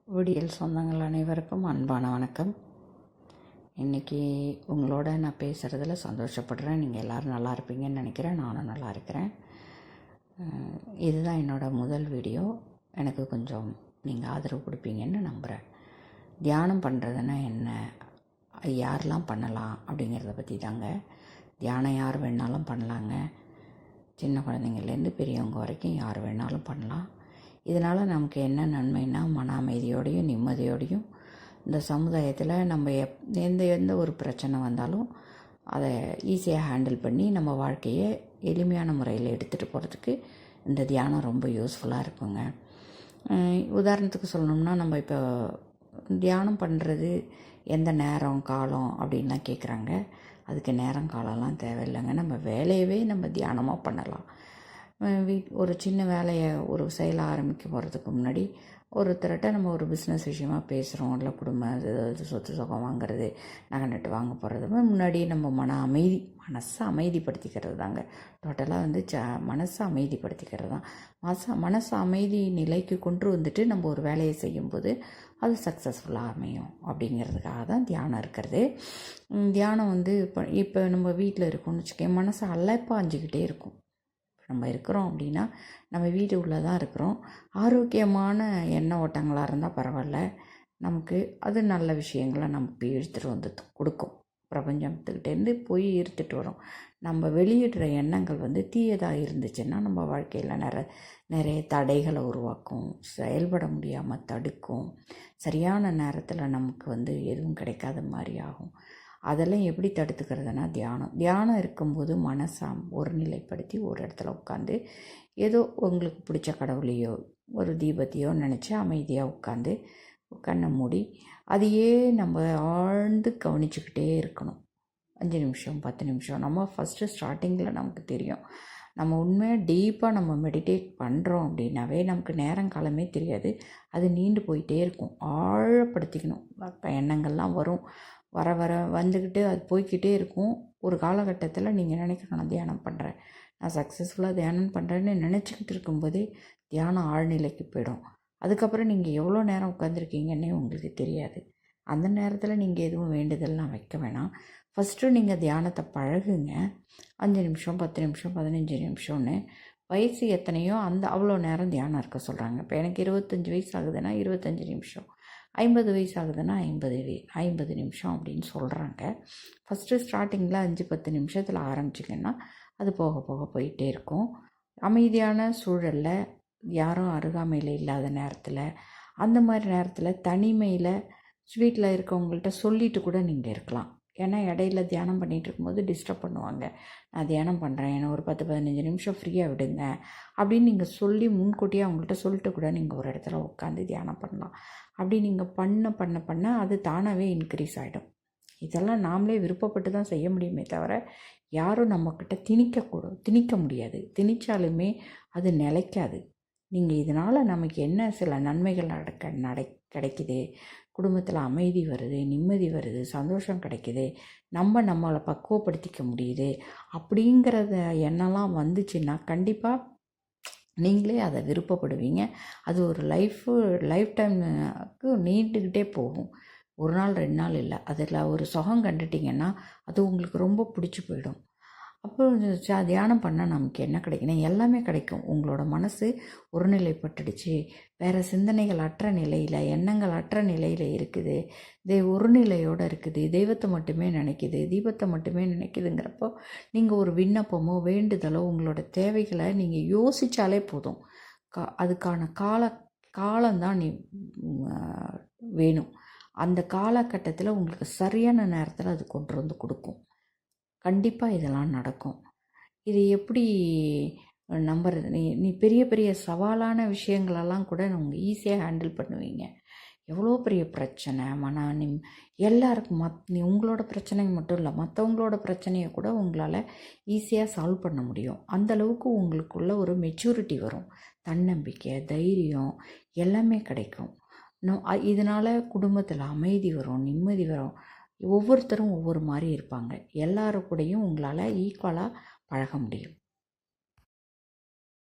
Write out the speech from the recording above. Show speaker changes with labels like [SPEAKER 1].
[SPEAKER 1] விடியல் சொந்தங்கள் அனைவருக்கும் அன்பான வணக்கம். இன்றைக்கி உங்களோட நான் பேசுகிறதுல சந்தோஷப்படுறேன். நீங்கள் எல்லோரும் நல்லா இருப்பீங்கன்னு நினைக்கிறேன். நானும் நல்லா இருக்கிறேன். இதுதான் என்னோடய முதல் வீடியோ. எனக்கு கொஞ்சம் நீங்கள் ஆதரவு கொடுப்பீங்கன்னு நம்புகிறேன். தியானம் பண்ணுறதுன்னா என்ன, யாரெல்லாம் பண்ணலாம் அப்படிங்கிறத பற்றி தாங்க. தியானம் யார் வேணாலும் பண்ணலாங்க. சின்ன குழந்தைங்கள்லேருந்து பெரியவங்க வரைக்கும் யார் வேணாலும் பண்ணலாம். இதனால் நமக்கு என்ன நன்மைன்னா, மன அமைதியோடையும் நிம்மதியோடையும் இந்த சமுதாயத்தில் நம்ம எந்த ஒரு பிரச்சனை வந்தாலும் அதை ஈஸியாக ஹேண்டில் பண்ணி நம்ம வாழ்க்கையை எளிமையான முறையில் எடுத்துகிட்டு போகிறதுக்கு இந்த தியானம் ரொம்ப யூஸ்ஃபுல்லாக இருக்குங்க. உதாரணத்துக்கு சொல்லணும்னா, நம்ம இப்போ தியானம் பண்ணுறது எந்த நேரம் காலம் அப்படின்லாம் கேட்குறாங்க. அதுக்கு நேரம் காலம்லாம் தேவையில்லைங்க. நம்ம வேலையவே நம்ம தியானமாக பண்ணலாம். ஒரு சின்ன வேலையை ஒரு செயலை ஆரம்பிக்க போகிறதுக்கு முன்னாடி ஒருத்தர்கிட்ட நம்ம ஒரு பிஸ்னஸ் விஷயமாக பேசுகிறோம், இல்லை குடும்பம் சொத்து சுகம் வாங்கிறது, நகை நட்டு வாங்க போகிறது முன்னாடி நம்ம மனசை அமைதிப்படுத்திக்கிறது தாங்க. டோட்டலாக மனசை அமைதிப்படுத்திக்கிறது தான். மனசை அமைதி நிலைக்கு கொண்டு வந்துட்டு நம்ம ஒரு வேலையை செய்யும்போது அது சக்ஸஸ்ஃபுல்லாக அமையும் அப்படிங்கிறதுக்காக தான் தியானம் இருக்கிறது. தியானம் இப்போ நம்ம வீட்டில் இருக்கோம்னு வச்சுக்கோங்க, மனசை அலைப்பாஞ்சிக்கிட்டே இருக்கும். நம்ம இருக்கிறோம் அப்படின்னா நம்ம வீட்டு உள்ளே தான் இருக்கிறோம். ஆரோக்கியமான எண்ண ஓட்டங்களாக இருந்தால் பரவாயில்ல, நமக்கு அது நல்ல விஷயங்களை நமக்கு இழுத்துட்டு வந்து கொடுக்கும். பிரபஞ்சத்துக்கிட்டேருந்து போய் இழுத்துட்டு வரும். நம்ம வெளியிடுற எண்ணங்கள் தீயதாக இருந்துச்சுன்னா நம்ம வாழ்க்கையில் நிறைய தடைகளை உருவாக்கும், செயல்பட முடியாமல் தடுக்கும், சரியான நேரத்தில் நமக்கு எதுவும் கிடைக்காத மாதிரி ஆகும். அதெல்லாம் எப்படி தடுத்துக்கிறதுனா தியானம் இருக்கும்போது மனசை ஒருநிலைப்படுத்தி ஒரு இடத்துல உட்காந்து ஏதோ உங்களுக்கு பிடிச்ச கடவுளையோ ஒரு தீபத்தையோ நினச்சி அமைதியாக உட்காந்து கண்ணை மூடி அதையே நம்ம ஆழ்ந்து கவனிச்சுக்கிட்டே இருக்கணும். 5 நிமிஷம் 10 நிமிஷம். நம்ம ஃபஸ்ட்டு ஸ்டார்டிங்கில் நமக்கு தெரியும், நம்ம உண்மையாக டீப்பாக நம்ம மெடிடேட் பண்ணுறோம் அப்படின்னாவே நமக்கு நேரங்காலமே தெரியாது. அது நீண்டு போயிட்டே இருக்கும். ஆழப்படுத்திக்கணும். எண்ணங்கள்லாம் வரும், வர வர வந்துக்கிட்டு அது போய்கிட்டே இருக்கும். ஒரு காலகட்டத்தில் நீங்கள் நினைக்கணும், நான் தியானம் பண்ணுறேன், நான் சக்ஸஸ்ஃபுல்லாக தியானம் பண்ணுறேன்னு நினச்சிக்கிட்டு இருக்கும்போதே தியானம் ஆழ்நிலைக்கு போயிடும். அதுக்கப்புறம் நீங்கள் எவ்வளோ நேரம் உட்காந்துருக்கீங்கன்னே உங்களுக்கு தெரியாது. அந்த நேரத்தில் நீங்கள் எதுவும் வேண்டுதல்லாம் வைக்க வேணாம். ஃபஸ்ட்டு நீங்கள் தியானத்தை பழகுங்க. 5 நிமிஷம் 10 நிமிஷம் 15 நிமிஷம்னு வயசு எத்தனையோ அவ்வளோ நேரம் தியானம் இருக்க சொல்கிறாங்க. இப்போ எனக்கு 25 வயசு ஆகுதுன்னா 25 நிமிஷம், 50 வயசு ஆகுதுன்னா 50 நிமிஷம் அப்படின்னு சொல்கிறாங்க. ஃபஸ்ட்டு ஸ்டார்டிங்கில் 5-10 நிமிஷத்தில் ஆரம்பிச்சிங்கன்னா அது போக போக போயிட்டே இருக்கும். அமைதியான சூழலில், யாரும் அருகாமையில் இல்லாத நேரத்தில், அந்த மாதிரி நேரத்தில் தனிமையில் வீட்டில் இருக்கவங்கள்ட்ட சொல்லிட்டு கூட நீங்கள் இருக்கலாம். ஏன்னா இடையில தியானம் பண்ணிகிட்டு இருக்கும்போது டிஸ்டர்ப் பண்ணுவாங்க. நான் தியானம் பண்ணுறேன், என்னை ஒரு 10-15 நிமிஷம் ஃப்ரீயாக விடுங்க அப்படின்னு நீங்கள் சொல்லி முன்கூட்டியே அவங்கள்ட்ட சொல்லிட்டு கூட நீங்கள் ஒரு இடத்துல உட்காந்து தியானம் பண்ணலாம். அப்படி நீங்கள் பண்ண அது தானாகவே இன்க்ரீஸ் ஆகிடும். இதெல்லாம் நாமளே விருப்பப்பட்டு தான் செய்ய முடியுமே தவிர யாரும் நம்மக்கிட்ட திணிக்க முடியாது. திணிச்சாலுமே அது நிலைக்காது. நீங்கள் இதனால் நமக்கு என்ன சில நன்மைகள் கிடைக்குது, குடும்பத்தில் அமைதி வருது, நிம்மதி வருது, சந்தோஷம் கிடைக்குது, நம்மளை பக்குவப்படுத்திக்க முடியுது அப்படிங்கிறத எண்ணெல்லாம் வந்துச்சுன்னா கண்டிப்பாக நீங்களே அதை விருப்பப்படுவீங்க. அது ஒரு லைஃப் டைமுக்கு நீண்டுக்கிட்டே போகும். 1 நாள் 2 நாள் இல்லை. அதில் ஒரு சுகம் கண்டுட்டிங்கன்னா அது உங்களுக்கு ரொம்ப பிடிச்சி போயிடும். அப்போ தியானம் பண்ணால் நமக்கு என்ன கிடைக்குன்னா எல்லாமே கிடைக்கும். உங்களோட மனசு ஒருநிலைப்பட்டுடுச்சு, வேறு சிந்தனைகள் அற்ற நிலையில், எண்ணங்கள் அற்ற நிலையில் இருக்குது, ஒரு நிலையோடு இருக்குது, தெய்வத்தை மட்டுமே நினைக்குது, தீபத்தை மட்டுமே நினைக்குதுங்கிறப்போ நீங்கள் ஒரு விண்ணப்பமோ வேண்டுதலோ உங்களோட தேவைகளை நீங்கள் யோசித்தாலே போதும். அதுக்கான காலம்தான் வேணும். அந்த காலகட்டத்தில் உங்களுக்கு சரியான நேரத்தில் அது கொண்டு வந்து கொடுக்கும். கண்டிப்பாக இதெல்லாம் நடக்கும். இது எப்படி நம்புறது? நீ பெரிய பெரிய சவாலான விஷயங்களெல்லாம் கூட நீங்கள் ஈஸியாக ஹேண்டில் பண்ணுவீங்க. எவ்வளோ பெரிய பிரச்சனை எல்லாருக்கும் உங்களோட பிரச்சனை மட்டும் இல்லை, மற்றவங்களோட பிரச்சனையை கூட உங்களால் ஈஸியாக சால்வ் பண்ண முடியும். அந்தளவுக்கு உங்களுக்குள்ள ஒரு மெச்சூரிட்டி வரும், தன்னம்பிக்கை, தைரியம் எல்லாமே கிடைக்கும். இதனால் குடும்பத்தில் அமைதி வரும், நிம்மதி வரும். ஒவ்வொருத்தரும் ஒவ்வொரு மாதிரி இருப்பாங்க. எல்லாரு கூடயும் உங்களால் ஈக்குவலாக பழக முடியும்.